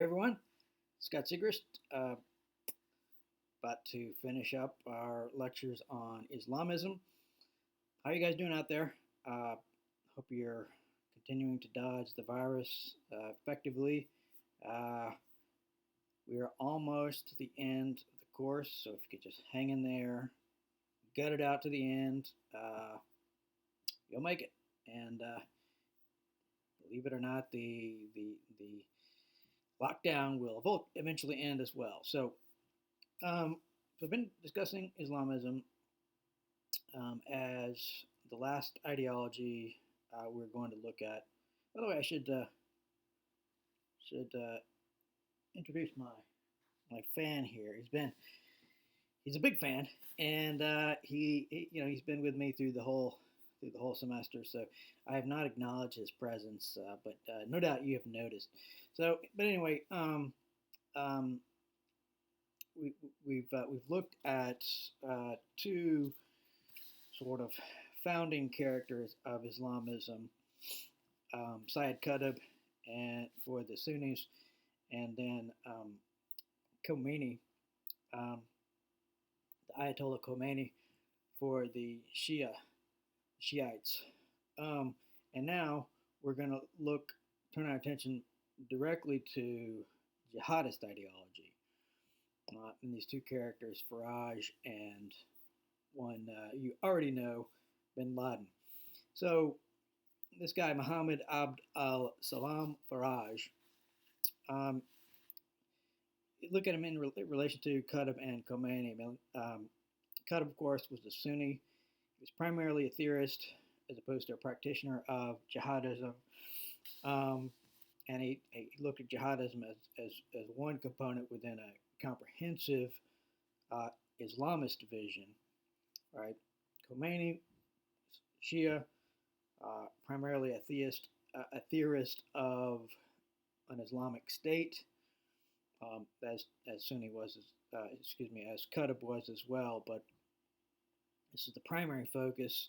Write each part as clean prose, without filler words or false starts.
Everyone, Scott Segrist, uh, about to finish up our lectures on Islamism. How are you guys doing out there? Hope you're continuing to dodge the virus effectively. Uh, we are almost to the end of the course, so if you could just hang in there, gut it out to the end, you'll make it. And believe it or not, the lockdown will eventually end as well. So I've been discussing Islamism as the last ideology we're going to look at. By the way, I should introduce my fan here. He's a big fan, and he's been with me through the whole semester. So I have not acknowledged his presence, but no doubt you have noticed. But anyway, um, we, we've looked at two sort of founding characters of Islamism, Syed Qutb and for the Sunnis, and then Khomeini, um, the Ayatollah Khomeini for the Shiites. Um, and now we're going to turn our attention directly to jihadist ideology. And these two characters, Faraj and one you already know, bin Laden. So this guy, Muhammad Abd al-Salam Faraj, um, look at him in relation to Qutb and Khomeini. Qutb, of course, was a Sunni. He was primarily a theorist as opposed to a practitioner of jihadism. Um, and he looked at jihadism as one component within a comprehensive Islamist vision, right? Khomeini, Shia, primarily a theorist of an Islamic state, as Sunni was, as Qutb was as well. But this is the primary focus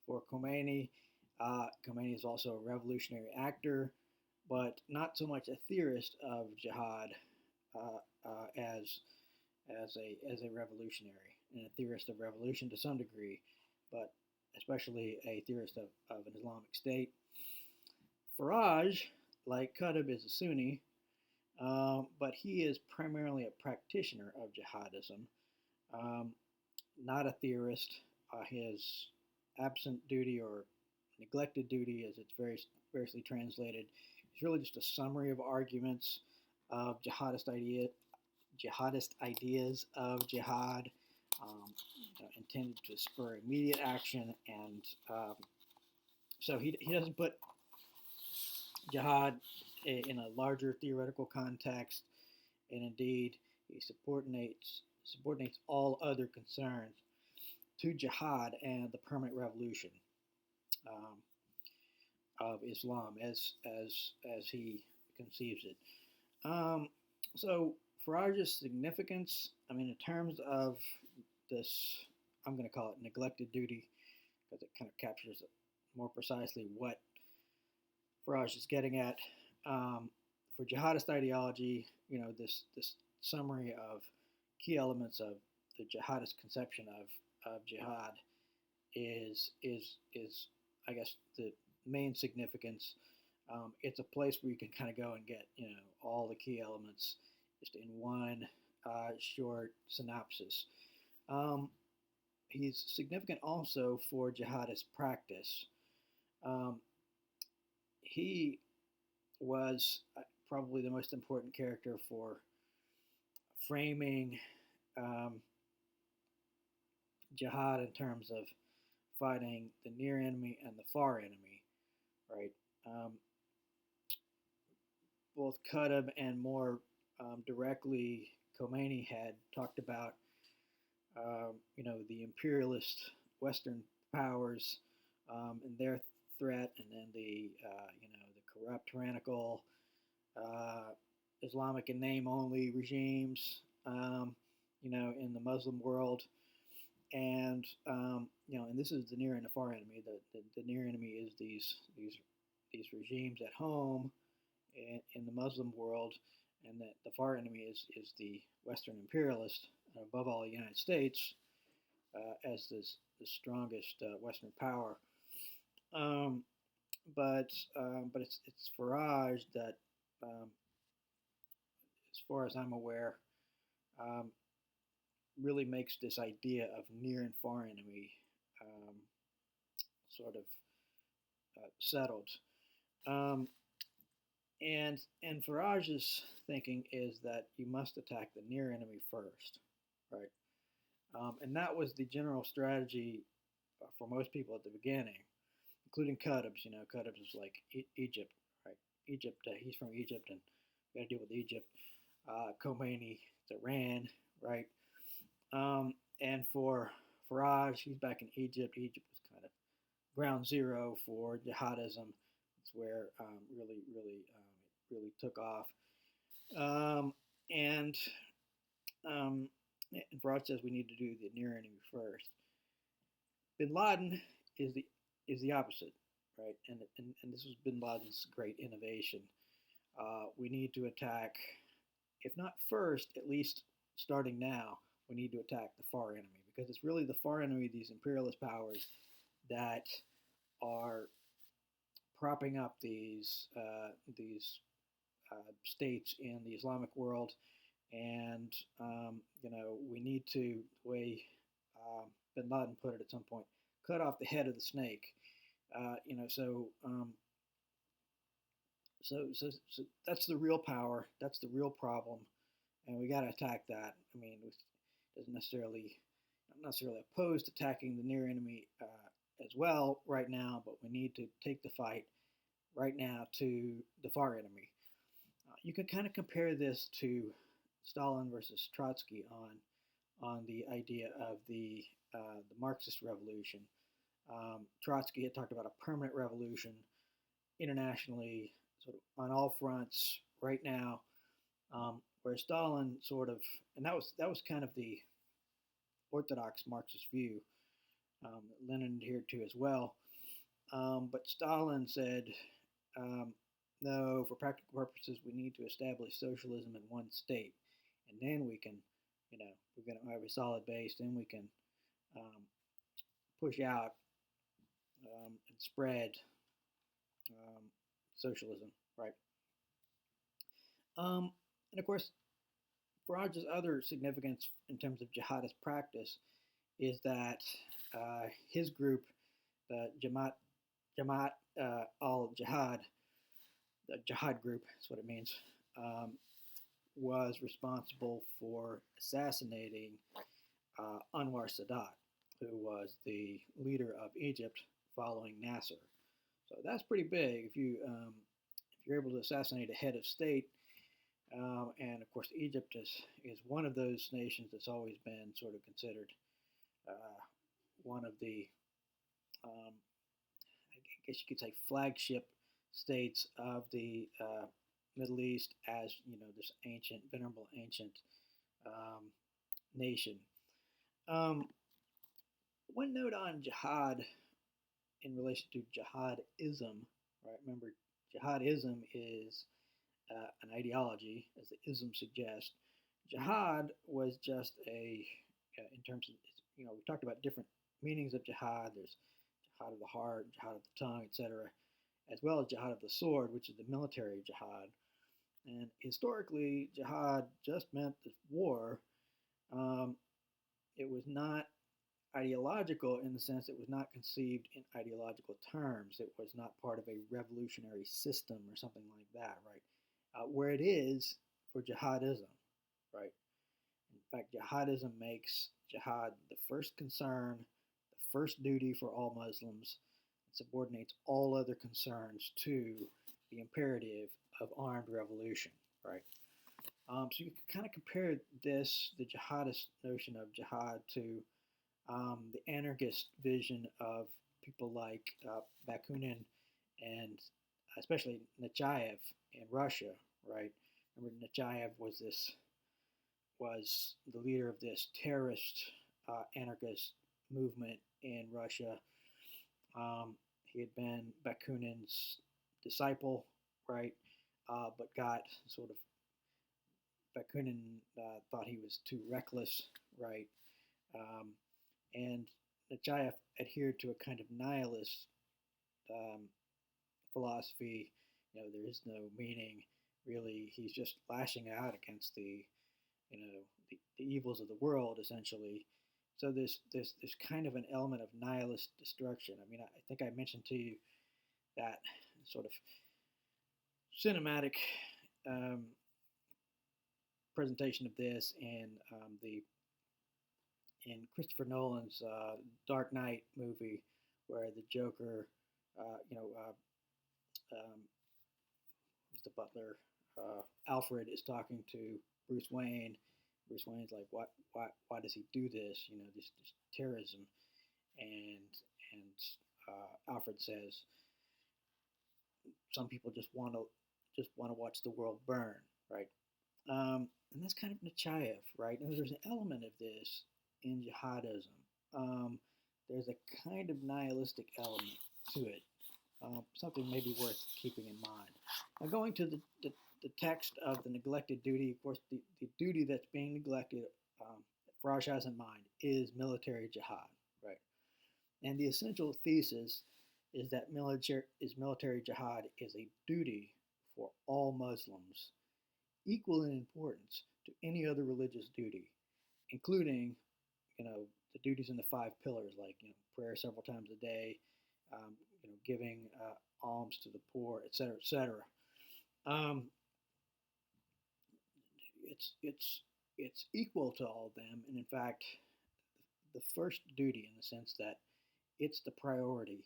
for Khomeini. Khomeini is also a revolutionary actor, but not so much a theorist of jihad as a revolutionary and a theorist of revolution to some degree, but especially a theorist of an Islamic state. Faraj, like Qutb, is a Sunni, but he is primarily a practitioner of jihadism, um, not a theorist. His absent duty or neglected duty, as it's very variously translated, is really just a summary of arguments of jihadist ideas of jihad, intended to spur immediate action, and so he doesn't put jihad in a larger theoretical context, and indeed he subordinates all other concerns to jihad and the permanent revolution um, of Islam as he conceives it. So Faraj's significance, I mean, in terms of this, I'm going to call it neglected duty because it kind of captures more precisely what Faraj is getting at. For jihadist ideology, this summary of key elements of the jihadist conception of jihad is I guess the main significance. It's a place where you can kind of go and get all the key elements just in one short synopsis. He's significant also for jihadist practice. Um, he was probably the most important character for framing um, jihad in terms of fighting the near enemy and the far enemy, right? Both Qutb and more directly Khomeini had talked about, the imperialist Western powers and their threat, and then the corrupt, tyrannical, Islamic in name only regimes, in the Muslim world, and this is the near and the far enemy. The near enemy is these regimes at home in the Muslim world, and that the far enemy is the Western imperialist, and above all, the United States as the strongest Western power. Um, but it's Faraj that, um, as far as I'm aware, um, really makes this idea of near and far enemy um, sort of settled. Um, and Faraj's thinking is that you must attack the near enemy first, right? And that was the general strategy for most people at the beginning, including Qutb's. You know, Qutb's was like Egypt, right? Egypt. He's from Egypt, and we got to deal with Egypt. Khomeini, it's Iran, right? And for Faraj, he's back in Egypt. Egypt was kind of ground zero for jihadism. It's where really took off. Um, and um, and Faraj says we need to do the near enemy first. Bin Laden is the opposite, right? And this was Bin Laden's great innovation. We need to attack, if not first, at least starting now. We need to attack the far enemy because it's really the far enemy, these imperialist powers, that are propping up these states in the Islamic world, and we need to, the way Bin Laden put it at some point, cut off the head of the snake. So that's the real power. That's the real problem, and we got to attack that. I mean, it doesn't necessarily not necessarily opposed to attacking the near enemy as well right now, but we need to take the fight right now to the far enemy. You can kind of compare this to Stalin versus Trotsky on the idea of the Marxist revolution. Trotsky had talked about a permanent revolution internationally, sort of on all fronts right now, where Stalin sort of, and that was kind of the orthodox Marxist view. Lenin adhered to as well. But Stalin said, um, no, for practical purposes, we need to establish socialism in one state, and then we can, we're going to have a solid base. Then we can um, push out and spread um, socialism, right? And of course, Faraj's other significance in terms of jihadist practice is that his group, the Jamaat al Jihad, the Jihad group, that's what it means, was responsible for assassinating Anwar Sadat, who was the leader of Egypt following Nasser. So that's pretty big. If you're able to assassinate a head of state, and of course Egypt is one of those nations that's always been sort of considered one of the I guess you could say flagship states of the Middle East, as this ancient, venerable ancient um, nation. Um, One note on jihad in relation to jihadism, right? Remember, jihadism is an ideology, as the ism suggests. Jihad was just in terms of, we talked about different meanings of jihad. There's jihad of the heart, jihad of the tongue, etc., as well as jihad of the sword, which is the military jihad. And historically, jihad just meant the war. Um, it was not ideological in the sense it was not conceived in ideological terms. It was not part of a revolutionary system or something like that, right? Where it is for jihadism, right? In fact, jihadism makes jihad the first concern, the first duty for all Muslims. It subordinates all other concerns to the imperative of armed revolution, right? So you can kind of compare this, the jihadist notion of jihad, to the anarchist vision of people like Bakunin and especially Nechayev in Russia, right? Remember, Nechayev was the leader of this terrorist anarchist movement in Russia. He had been Bakunin's disciple, right? But got sort of Bakunin thought he was too reckless, right? Um, and Nechayev adhered to a kind of nihilist um, philosophy. There is no meaning. Really, he's just lashing out against the evils of the world, essentially. So there's kind of an element of nihilist destruction. I mean, I think I mentioned to you that sort of cinematic um, presentation of this in Christopher Nolan's Dark Knight movie, where the Joker, um, who's the butler, Alfred is talking to Bruce Wayne. Bruce Wayne's like, why does he do this? This terrorism, and Alfred says, some people just want to watch the world burn, right? And that's kind of Nechayev, right? And there's an element of this in jihadism. There's a kind of nihilistic element to it, something maybe worth keeping in mind. Now, going to the text of the neglected duty, of course, the duty that's being neglected, that Faraj has in mind, is military jihad, right? And the essential thesis is that military jihad is a duty for all Muslims, equal in importance to any other religious duty, including, the duties in the five pillars, like prayer several times a day, giving alms to the poor, etc., etc. Um, it's equal to all of them, and in fact, the first duty, in the sense that it's the priority.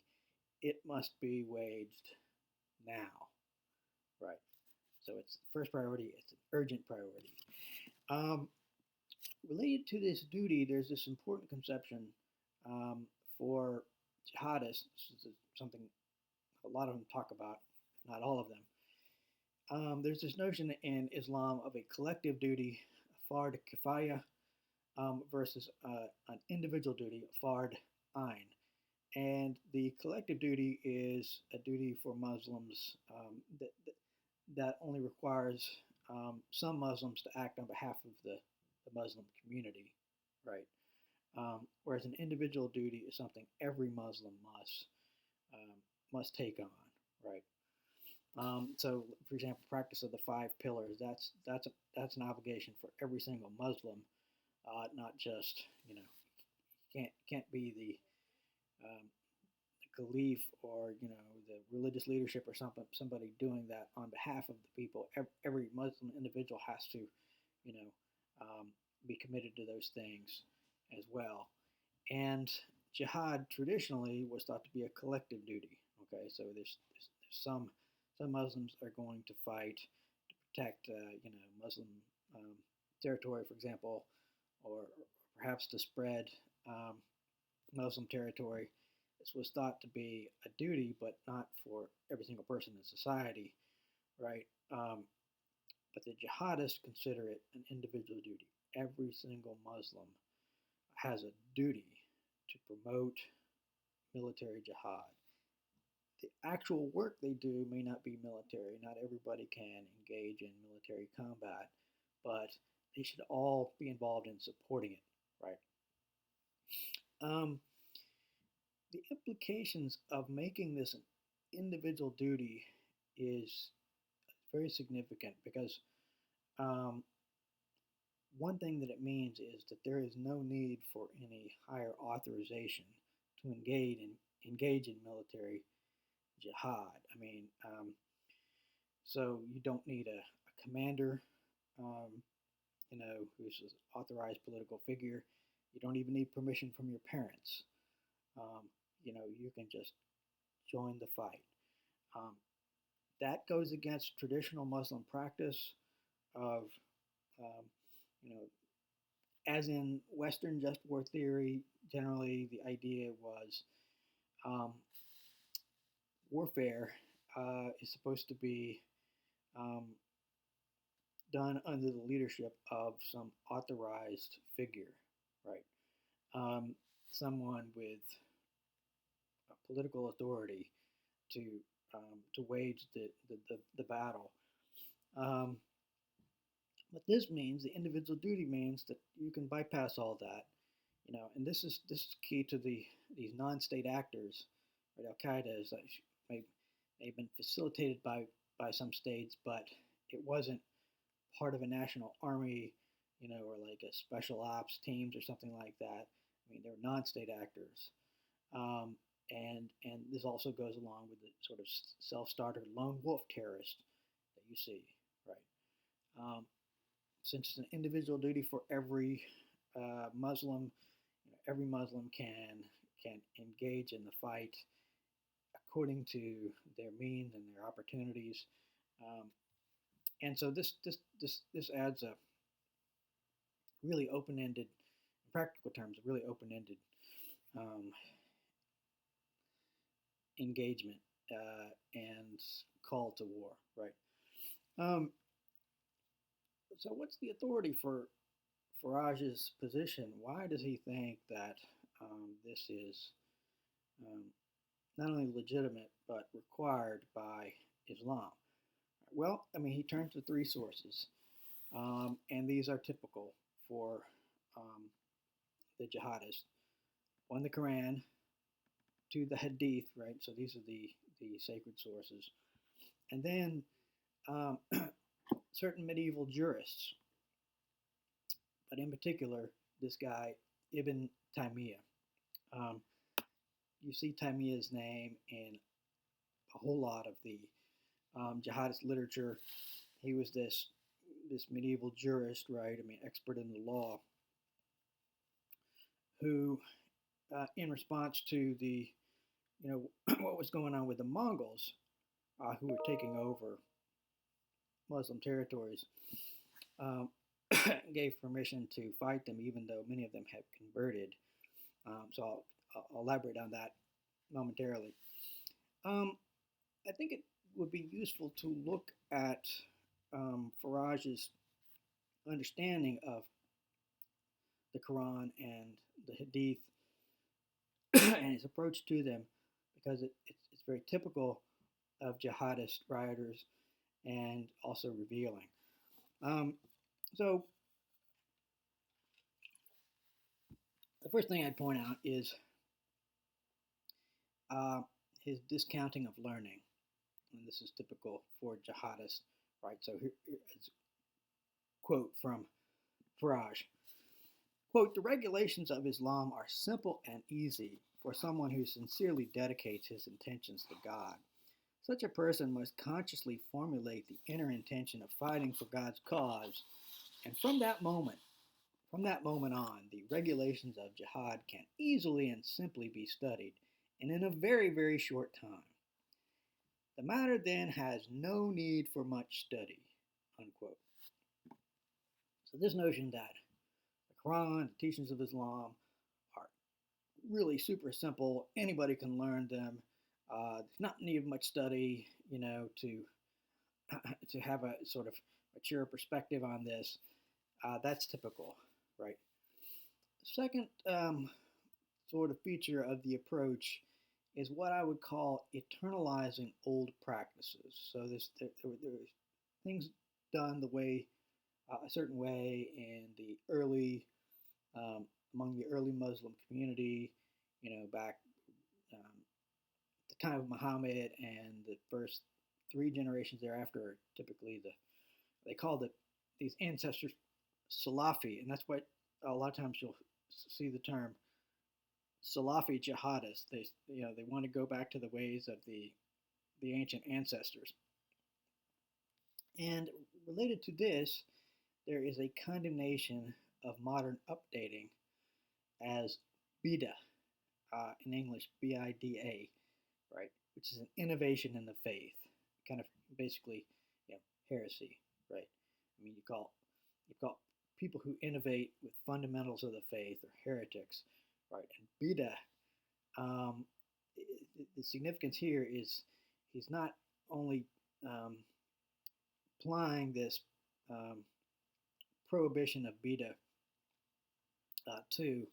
It must be waged now, right? So it's the first priority. It's an urgent priority. Um, Related to this duty, there's this important conception for jihadists. This is something a lot of them talk about, not all of them. There's this notion in Islam of a collective duty, a fard kifaya, versus an individual duty, a fard ain. And the collective duty is a duty for Muslims that only requires some Muslims to act on behalf of the Muslim community, right? Whereas an individual duty is something every Muslim must take on, right? So, for example, practice of the five pillars. That's an obligation for every single Muslim, not just can't be um, the caliph or the religious leadership or somebody doing that on behalf of the people. Every Muslim individual has to be committed to those things as well. And jihad traditionally was thought to be a collective duty. Okay, so there's some Muslims are going to fight to protect Muslim um, territory, for example, or perhaps to spread um, Muslim territory. This was thought to be a duty, but not for every single person in society, right? But the jihadists consider it an individual duty. Every single Muslim has a duty to promote military jihad. The actual work they do may not be military. Not everybody can engage in military combat, but they should all be involved in supporting it, right? The implications of making this an individual duty is very significant because um, one thing that it means is that there is no need for any higher authorization to engage in military jihad. I mean, so you don't need a commander, um, who's an authorized political figure. You don't even need permission from your parents. You can just join the fight. Um, that goes against traditional Muslim practice of, um, you know, as in Western just war theory, generally the idea was um, warfare is supposed to be um, done under the leadership of some authorized figure, right? Someone with political authority to to wage the battle. Um, What this means, the individual duty means that you can bypass all that, and this is key to these non-state actors, right? Al Qaeda is like, may have been facilitated by some states, but it wasn't part of a national army, or like a special ops teams or something like that. I mean, they're non-state actors, and this also goes along with the sort of self-starter lone wolf terrorist that you see, right? Um, since it's an individual duty for every Muslim, every Muslim can engage in the fight according to their means and their opportunities. Um, and so this adds a really open-ended, in practical terms, a really open-ended um, engagement and call to war, right? Um, so what's the authority for Faraj's position? Why does he think that this is um, not only legitimate but required by Islam? Well, I mean, he turned to three sources, and these are typical for um, the jihadists. One, the Quran; two, the Hadith, right? So these are the sacred sources, and then um, certain medieval jurists, but in particular, this guy Ibn Taymiyyah. Um, you see Taymiyyah's name in a whole lot of the jihadist literature. He was this medieval jurist, right? I mean, expert in the law, who, in response to the, what was going on with the Mongols, who were taking over Muslim territories, um, gave permission to fight them, even though many of them had converted. So I'll elaborate on that momentarily. Um, I think it would be useful to look at Faraj's understanding of the Quran and the Hadith and his approach to them, because it's very typical of jihadist rioters and also revealing. So the first thing I'd point out is uh, his discounting of learning, and this is typical for jihadists, right? So here's a quote from Faraj. Quote, "The regulations of Islam are simple and easy for someone who sincerely dedicates his intentions to God. Such a person must consciously formulate the inner intention of fighting for God's cause, and from that moment on, the regulations of jihad can easily and simply be studied, and in a very, very short time. The matter then has no need for much study," unquote. So this notion that the Quran, the teachings of Islam, are really super simple, anybody can learn them. There's not need much study, to to have a sort of mature perspective on this. That's typical, right? The second sort of feature of the approach is what I would call eternalizing old practices. So there's things done a certain way in the early among the early Muslim community, back um, the time of Muhammad, and the first three generations thereafter are typically they call these ancestors Salafi, and that's what a lot of times you'll see the term Salafi jihadists. They want to go back to the ways of the ancient ancestors. And related to this, there is a condemnation of modern updating as bida, in English bida, right, which is an innovation in the faith, kind of basically, heresy, right? I mean, you call people who innovate with fundamentals of the faith or heretics, right? And bida, um, the significance here is he's not only applying this um, prohibition of bida to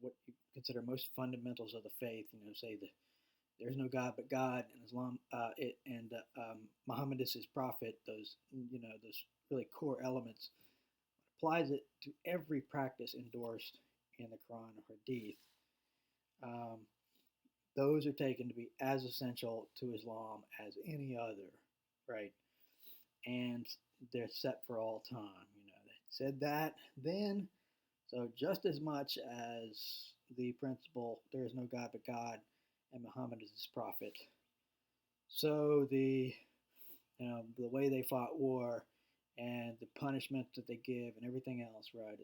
what you consider most fundamentals of the faith, say there's no God but God, and Islam Muhammad is his prophet. Those really core elements, applies it to every practice endorsed in the Quran or Hadith. Um, those are taken to be as essential to Islam as any other, right? And they're set for all time. They said that then, so just as much as the principle, there is no God but God, and Muhammad is his prophet. So the way they fought war and the punishment that they give and everything else, right?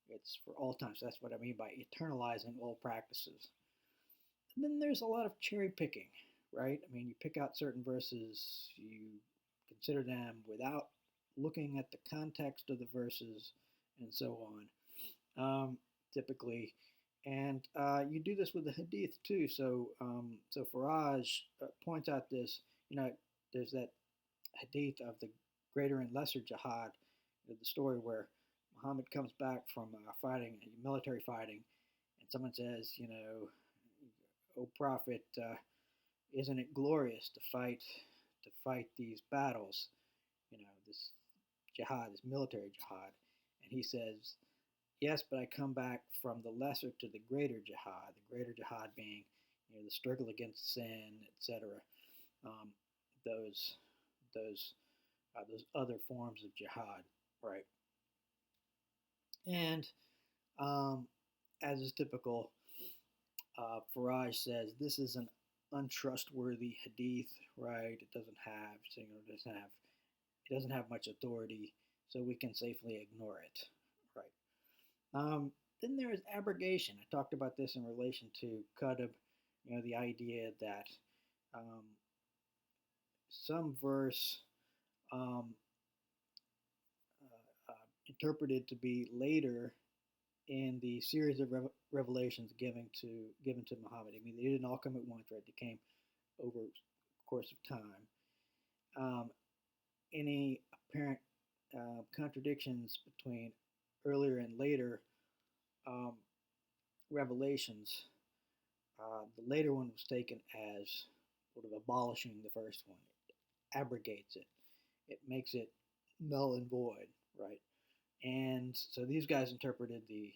It's for all time. So that's what I mean by eternalizing old practices. And then there's a lot of cherry picking, right? I mean, you pick out certain verses, you consider them without looking at the context of the verses, and so on. Typically, and you do this with the Hadith too. So Faraj points out this. There's that Hadith of the greater and lesser jihad, the story where Muhammad comes back from fighting, military fighting, and someone says, "O Prophet, isn't it glorious to fight these battles? This jihad, this military jihad." And he says, "Yes, but I come back from the lesser to the greater jihad. The greater jihad being, the struggle against sin, etc. Um, those those other forms of jihad, right?" And as is typical, Faraj says this is an untrustworthy hadith, right? It doesn't have much authority, so we can safely ignore it, right? Then there is abrogation. I talked about this in relation to Qadab, the idea that um, some verse um, interpreted to be later in the series of revelations given to Muhammad. I mean, they didn't all come at once, right? They came over the course of time. Any apparent contradictions between earlier and later um, revelations, the later one was taken as sort of abolishing the first one. It abrogates it. It makes it null and void, right? And so these guys interpreted the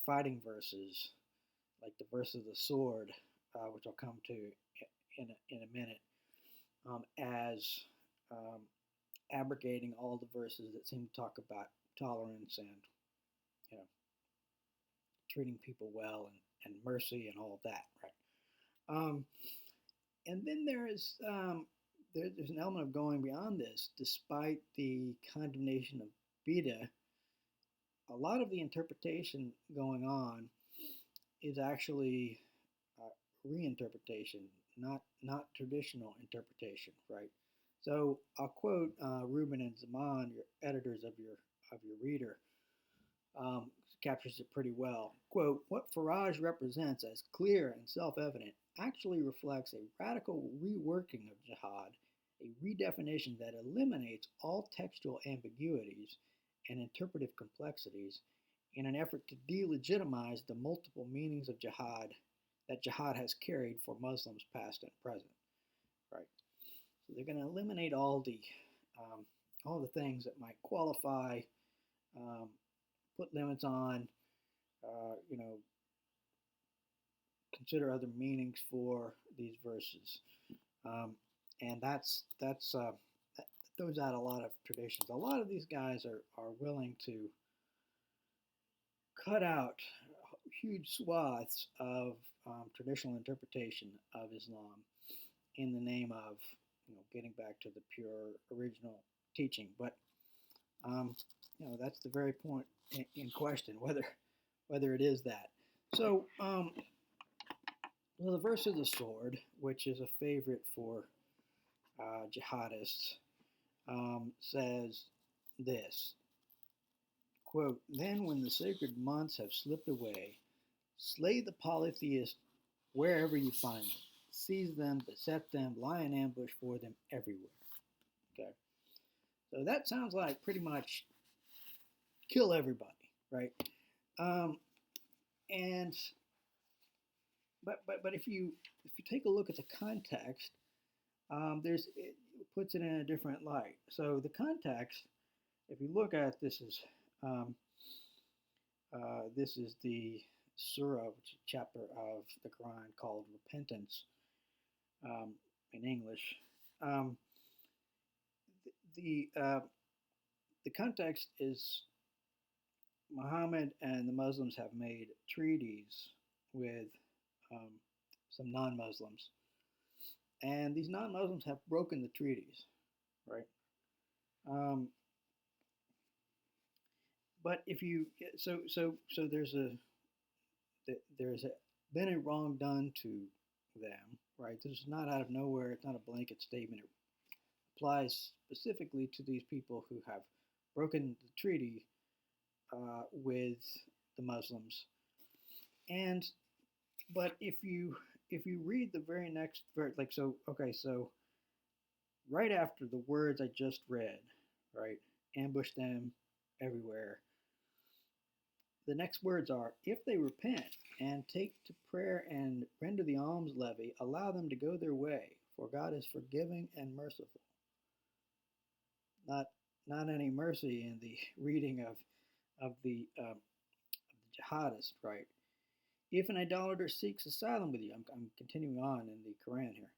fighting verses, like the verse of the sword, which I'll come to in a minute, as um, abrogating all the verses that seem to talk about tolerance and you know treating people well and mercy and all of that, right? And then there's an element of going beyond this. Despite the condemnation of bida, a lot of the interpretation going on is actually reinterpretation, not traditional interpretation, right? So I'll quote Rubin and Zaman, your editors of your reader, captures it pretty well. Quote, "What Faraj represents as clear and self-evident actually reflects a radical reworking of jihad, a redefinition that eliminates all textual ambiguities and interpretive complexities in an effort to delegitimize the multiple meanings of jihad that jihad has carried for Muslims past and present." Right? So they're going to eliminate all the things that might qualify, put limits on, consider other meanings for these verses, and that throws out a lot of traditions. A lot of these guys are willing to cut out huge swaths of traditional interpretation of Islam in the name of getting back to the pure original teaching. But that's the very point in question, whether it is that. So the verse of the sword, which is a favorite for jihadists, says this, quote, "Then when the sacred months have slipped away, slay the polytheists wherever you find them. Seize them, beset them, lie in ambush for them everywhere." Okay? So that sounds like pretty much kill everybody, right? And but if you take a look at the context, it puts it in a different light. So the context, if you look at um, this is the surah, which is a chapter of the Quran called repentance um, in English. Um, the the context is Muhammad and the Muslims have made treaties with um, some non-Muslims, and these non-Muslims have broken the treaties, right? Um, but if you so there's been a wrong done to them, right? This is not out of nowhere. It's not a blanket statement. It applies specifically to these people who have broken the treaty with the Muslims. And but if you read the very next verse, like so, okay, so right after the words I just read, right, ambush them everywhere. The next words are, if they repent and take to prayer and render the alms levy, allow them to go their way, for God is forgiving and merciful. Not not any mercy in the reading of the jihadist, right? If an idolater seeks asylum with you, I'm continuing on in the Quran here.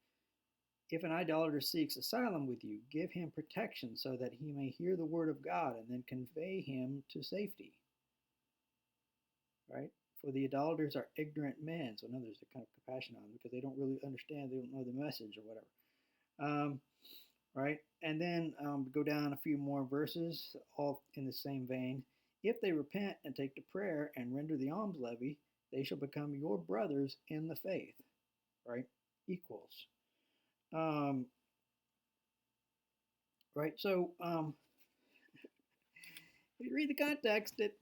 If an idolater seeks asylum with you, give him protection so that he may hear the word of God and then convey him to safety. Right? For the idolaters are ignorant men, so in others they're kind of compassionate on them because they don't really understand, they don't know the message or whatever. Right? And then go down a few more verses, all in the same vein. If they repent and take to prayer and render the alms levy, they shall become your brothers in the faith. Right? Equals. Um, right? So if you read the context, it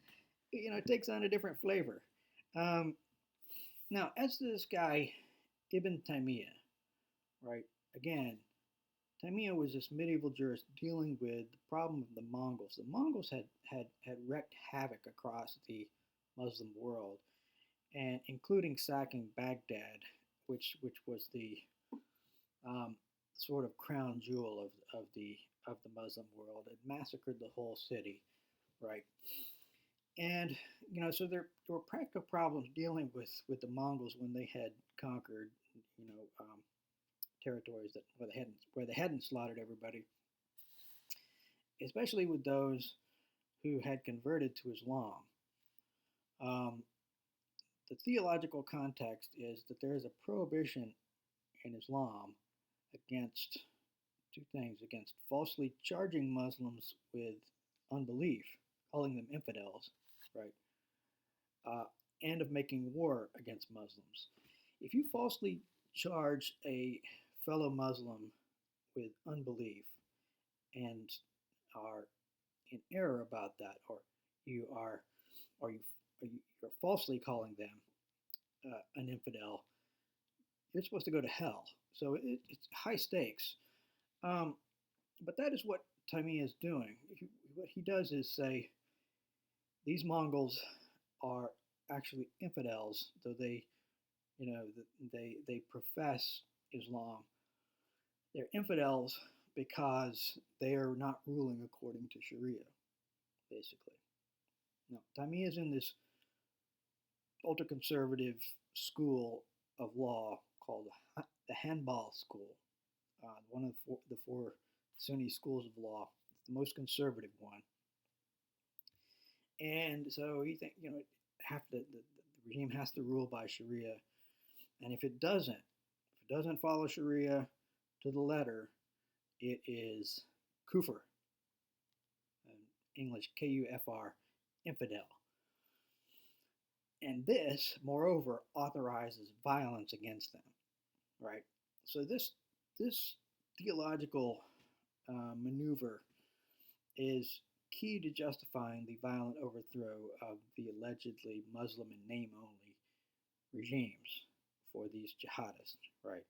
takes on a different flavor. Um, Now, as to this guy, Ibn Taymiyyah, right? Again, Taymiyyah was this medieval jurist dealing with the problem of the Mongols. The Mongols had wreaked havoc across the Muslim world, and including sacking Baghdad, which was the um, sort of crown jewel of the Muslim world. It massacred the whole city, right? And so there were practical problems dealing with the Mongols when they had conquered, territories that where they hadn't slaughtered everybody, especially with those who had converted to Islam. Um, the theological context is that there is a prohibition in Islam against two things: against falsely charging Muslims with unbelief, calling them infidels, right? uh, and of making war against Muslims. If you falsely charge a fellow Muslim with unbelief and are in error about that, or you are, or you, are falsely calling them an infidel, you're supposed to go to hell. So it's high stakes. Um, but that is what Taymiyyah is doing. What he does is say these Mongols are actually infidels, though you know, they profess Islam. They're infidels because they are not ruling according to Sharia, basically. Now, Taymiyyah is in this ultra conservative school of law called the Hanbal School, one of the four Sunni schools of law. It's the most conservative one. And so he thinks, the regime has to rule by Sharia. And if it doesn't follow Sharia to the letter, it is kufr, English Kufr, infidel. And this, moreover, authorizes violence against them, right? So this theological maneuver is key to justifying the violent overthrow of the allegedly Muslim in name only regimes for these jihadists, right?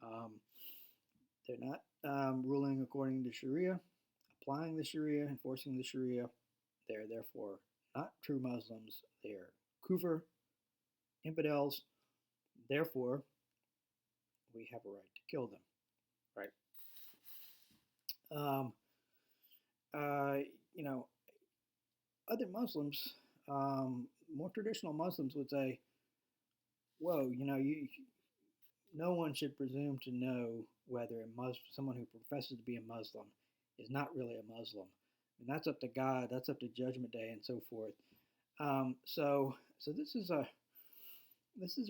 Um, they're not ruling according to Sharia, applying the Sharia, enforcing the Sharia. They're therefore not true Muslims. They are kufr, infidels, Therefore, we have a right to kill them, right? Um, uh, you know, other Muslims, more traditional Muslims would say, "Whoa, no one should presume to know whether someone who professes to be a Muslim is not really a Muslim. And that's up to God. That's up to Judgment Day, and so forth." So this is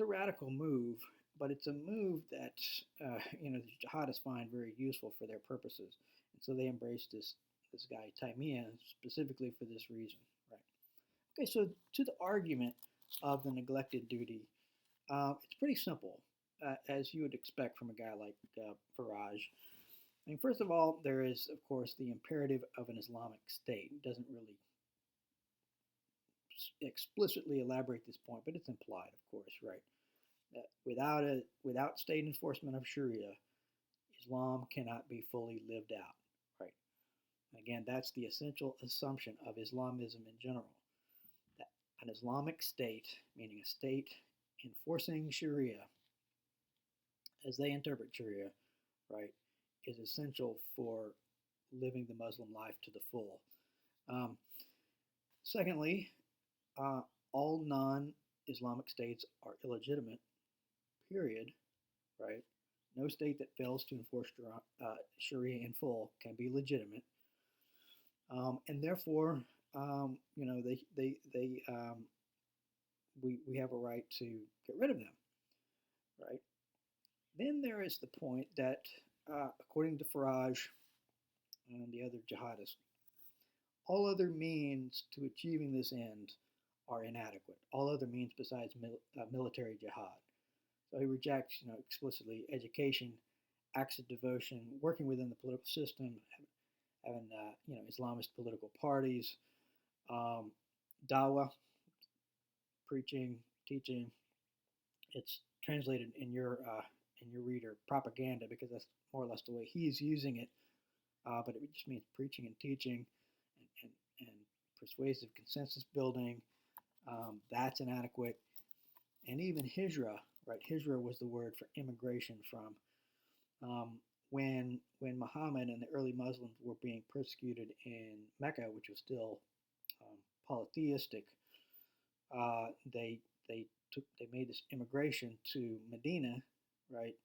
a radical move, but it's a move that the jihadists find very useful for their purposes, and so they embrace this guy Taimiyya specifically for this reason, right? Okay, so to the argument of the neglected duty, it's pretty simple, as you would expect from a guy like Faraj. I mean, first of all, there is, of course, the imperative of an Islamic state. It doesn't really explicitly elaborate this point, but it's implied, of course, right? That without state enforcement of Sharia, Islam cannot be fully lived out, right? Again, that's the essential assumption of Islamism in general. That an Islamic state, meaning a state enforcing Sharia as they interpret Sharia, right, is essential for living the Muslim life to the full. Um, Secondly, all non-Islamic states are illegitimate, period, right? No state that fails to enforce Sharia in full can be legitimate, and therefore, we have a right to get rid of them, right? Then there is the point that, according to Faraj and the other jihadists, all other means to achieving this end are inadequate. All other means besides military jihad. So he rejects, explicitly education, acts of devotion, working within the political system, having, Islamist political parties, um, dawah, preaching, teaching. It's translated in your reader propaganda because that's more or less the way he's using it. But it just means preaching and teaching, and persuasive consensus building. That's inadequate, and even hijra, right? Hijra was the word for immigration from when Muhammad and the early Muslims were being persecuted in Mecca, which was still polytheistic. They they made this immigration to Medina, right,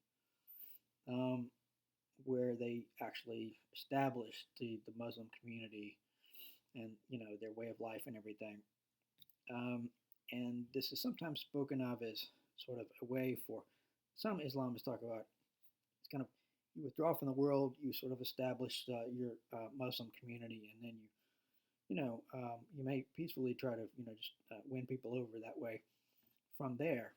um, where they actually established the Muslim community and their way of life and everything. Um, and this is sometimes spoken of as sort of a way for some Islamists talk about. It's kind of you withdraw from the world, you sort of establish your Muslim community, and then you may peacefully try to just win people over that way from there.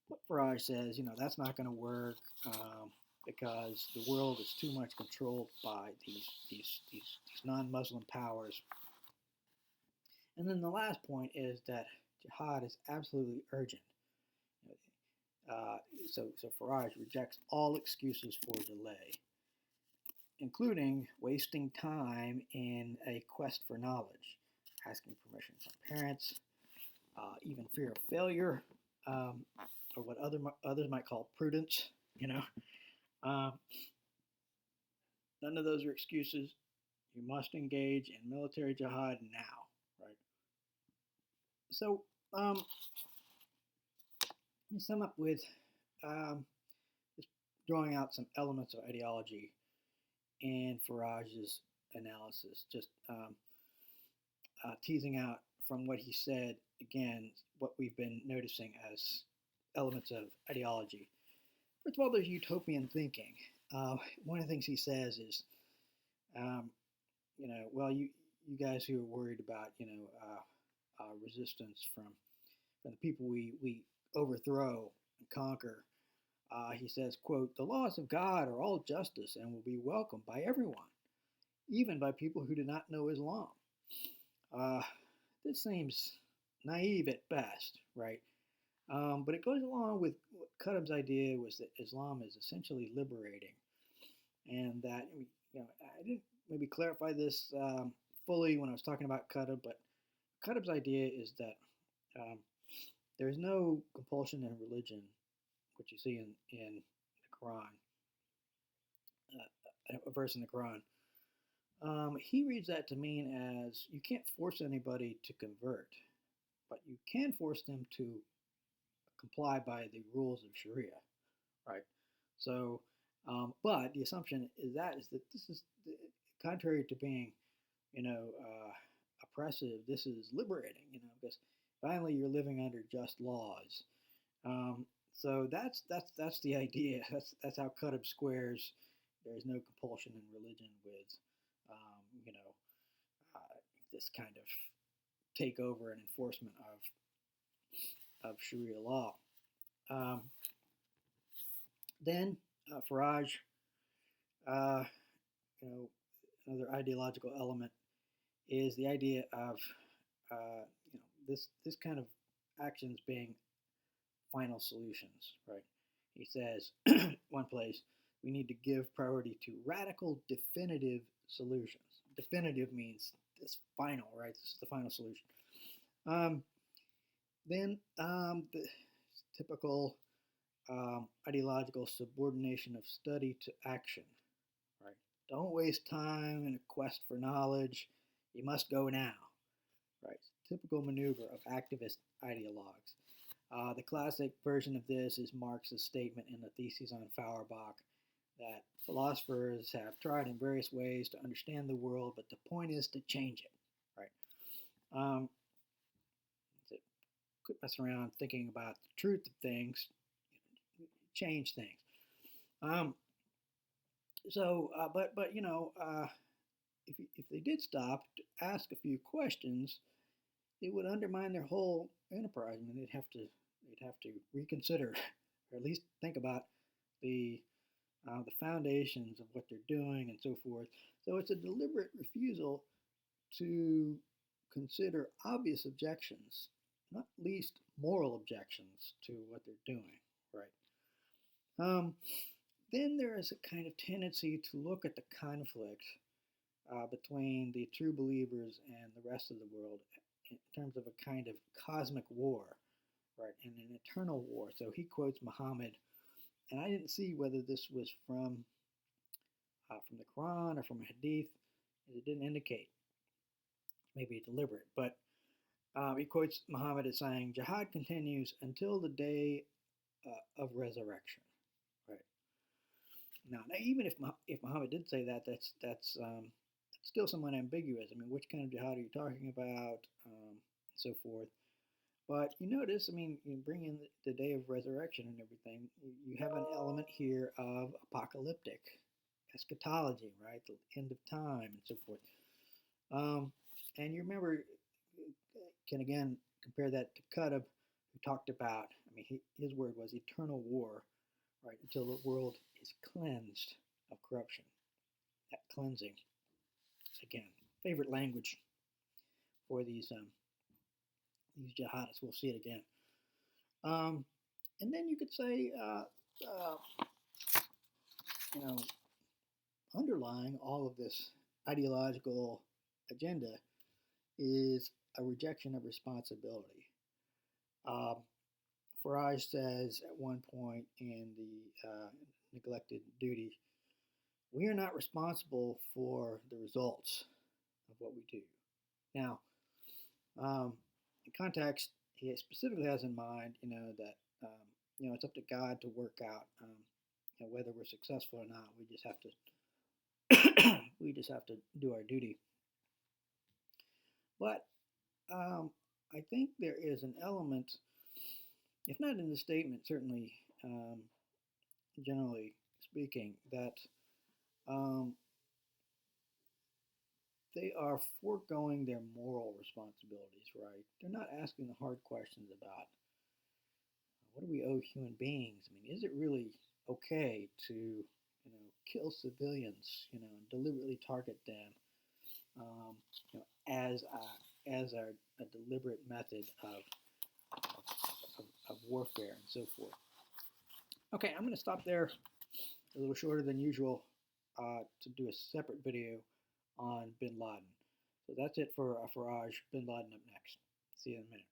What Farage says, that's not going to work because the world is too much controlled by these non-Muslim powers. And then the last point is that jihad is absolutely urgent. So Faraj rejects all excuses for delay, including wasting time in a quest for knowledge, asking permission from parents, even fear of failure, or what others might call prudence. Um, None of those are excuses. You must engage in military jihad now, right? So, let me sum up with just drawing out some elements of ideology in Faraj's analysis, just teasing out from what he said, again, what we've been noticing as elements of ideology. First of all, there's utopian thinking. One of the things he says is, well, you guys who are worried about, resistance from the people we overthrow and conquer, he says, quote, "The laws of God are all justice and will be welcomed by everyone, even by people who do not know Islam." This seems naive at best, right? But it goes along with what Qutb's idea was that Islam is essentially liberating, and that I didn't maybe clarify this fully when I was talking about Qutb, but Qutb's idea is that there's no compulsion in religion, which you see in the Quran, a verse in the Quran. He reads that to mean as you can't force anybody to convert, but you can force them to comply by the rules of Sharia, right? So, but the assumption is that this is contrary to being, oppressive. This is liberating, because finally you're living under just laws. So that's the idea. That's how Qutb squares. There is no compulsion in religion with, um, you know, this kind of takeover and enforcement of Sharia law. Um, then Faraj, uh, you know, another ideological element is the idea of this kind of actions being final solutions, right? He says, one place, we need to give priority to radical, definitive solutions. Definitive means this final, right? This is the final solution. Um, then the typical ideological subordination of study to action, right? Don't waste time in a quest for knowledge. You must go now, right? Typical maneuver of activist ideologues. The classic version of this is Marx's statement in the Theses on Feuerbach that philosophers have tried in various ways to understand the world, but the point is to change it, right? To quit messing around thinking about the truth of things, change things. If they did stop to ask a few questions, it would undermine their whole enterprise. I mean, they'd have to reconsider, or at least think about the foundations of what they're doing and so forth. So it's a deliberate refusal to consider obvious objections, not least moral objections to what they're doing, right? Then there is a kind of tendency to look at the conflict between the true believers and the rest of the world in terms of a kind of cosmic war, right, and an eternal war. So he quotes Muhammad, and I didn't see whether this was from the Quran or from a Hadith. It didn't indicate. Maybe deliberate, but he quotes Muhammad as saying, "Jihad continues until the day of resurrection." Right. Now, even if Muhammad did say that, that's still somewhat ambiguous. I mean, which kind of jihad are you talking about, and so forth. But you notice, I mean, you bring in the day of resurrection and everything. You have an element here of apocalyptic eschatology, right? The end of time and so forth. And you remember, can again compare that to Qutb, who talked about, I mean, his word was eternal war, right, until the world is cleansed of corruption. That cleansing, again, favorite language for these jihadists. We'll see it again. And then you could say, underlying all of this ideological agenda is a rejection of responsibility. Faraj says at one point in the neglected duty, we are not responsible for the results of what we do. Now, in context, he specifically has in mind, that it's up to God to work out, whether we're successful or not. We just have to, we just have to do our duty. But I think there is an element, if not in the statement, certainly generally speaking, that they are foregoing their moral responsibilities, right? They're not asking the hard questions about what do we owe human beings? I mean, is it really okay to, kill civilians, and deliberately target them, as a deliberate method of warfare and so forth. Okay, I'm going to stop there. A little shorter than usual to do a separate video on Bin Laden. So that's it for Faraj. Bin Laden up next. See you in a minute.